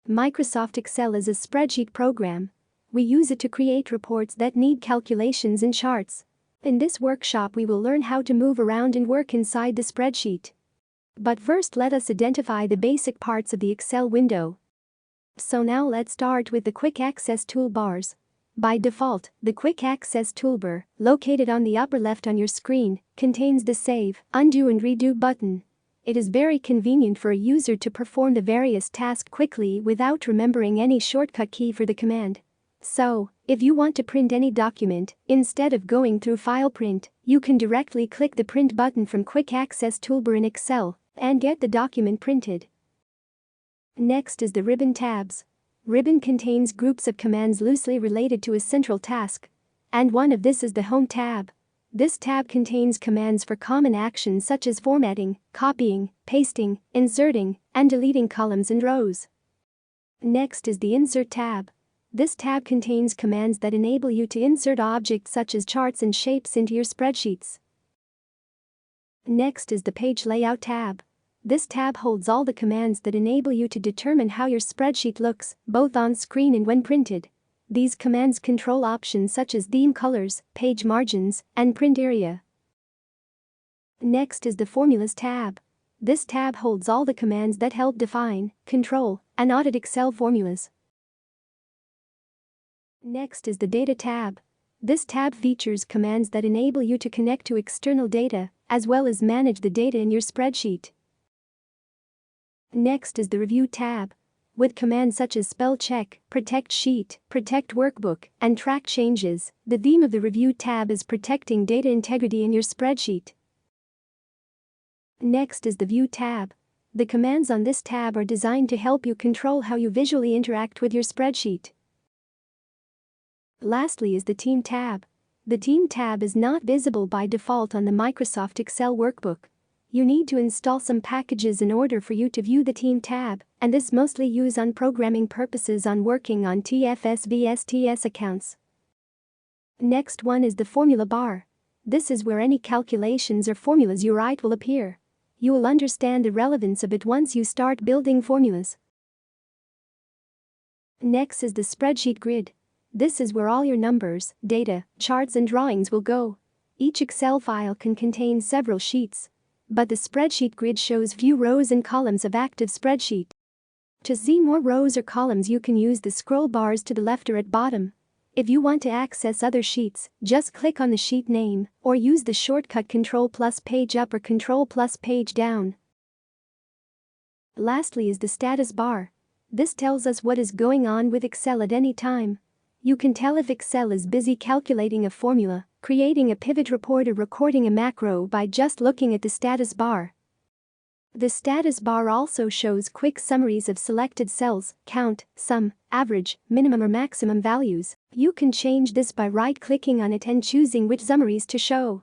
Microsoft Excel is a spreadsheet program. We use it to create reports that need calculations and charts. In this workshop we will learn how to move around and work inside the spreadsheet. But first let us identify the basic parts of the Excel window. So now let's start with the Quick Access toolbars. By default, the Quick Access toolbar, located on the upper left on your screen, contains the Save, Undo and Redo button. It is very convenient for a user to perform the various tasks quickly without remembering any shortcut key for the command. So, if you want to print any document, instead of going through File Print, you can directly click the Print button from Quick Access toolbar in Excel and get the document printed. Next is the Ribbon tabs. Ribbon contains groups of commands loosely related to a central task. And one of this is the Home tab. This tab contains commands for common actions such as formatting, copying, pasting, inserting, and deleting columns and rows. Next is the Insert tab. This tab contains commands that enable you to insert objects such as charts and shapes into your spreadsheets. Next is the Page Layout tab. This tab holds all the commands that enable you to determine how your spreadsheet looks, both on screen and when printed. These commands control options such as theme colors, page margins, and print area. Next is the Formulas tab. This tab holds all the commands that help define, control, and audit Excel formulas. Next is the Data tab. This tab features commands that enable you to connect to external data, as well as manage the data in your spreadsheet. Next is the Review tab. With commands such as spell check, protect sheet, protect workbook, and track changes, the theme of the Review tab is protecting data integrity in your spreadsheet. Next is the View tab. The commands on this tab are designed to help you control how you visually interact with your spreadsheet. Lastly is the Team tab. The Team tab is not visible by default on the Microsoft Excel workbook. You need to install some packages in order for you to view the Team tab, and this mostly used on programming purposes on working on TFS/VSTS accounts. Next one is the Formula bar. This is where any calculations or formulas you write will appear. You will understand the relevance of it once you start building formulas. Next is the Spreadsheet Grid. This is where all your numbers, data, charts and drawings will go. Each Excel file can contain several sheets. But the Spreadsheet Grid shows few rows and columns of active spreadsheet. To see more rows or columns you can use the scroll bars to the left or at bottom. If you want to access other sheets, just click on the sheet name or use the shortcut Ctrl plus page up or Ctrl plus page down. Lastly is the status bar. This tells us what is going on with Excel at any time. You can tell if Excel is busy calculating a formula, creating a pivot report or recording a macro by just looking at the status bar. The status bar also shows quick summaries of selected cells, count, sum, average, minimum or maximum values. You can change this by right-clicking on it and choosing which summaries to show.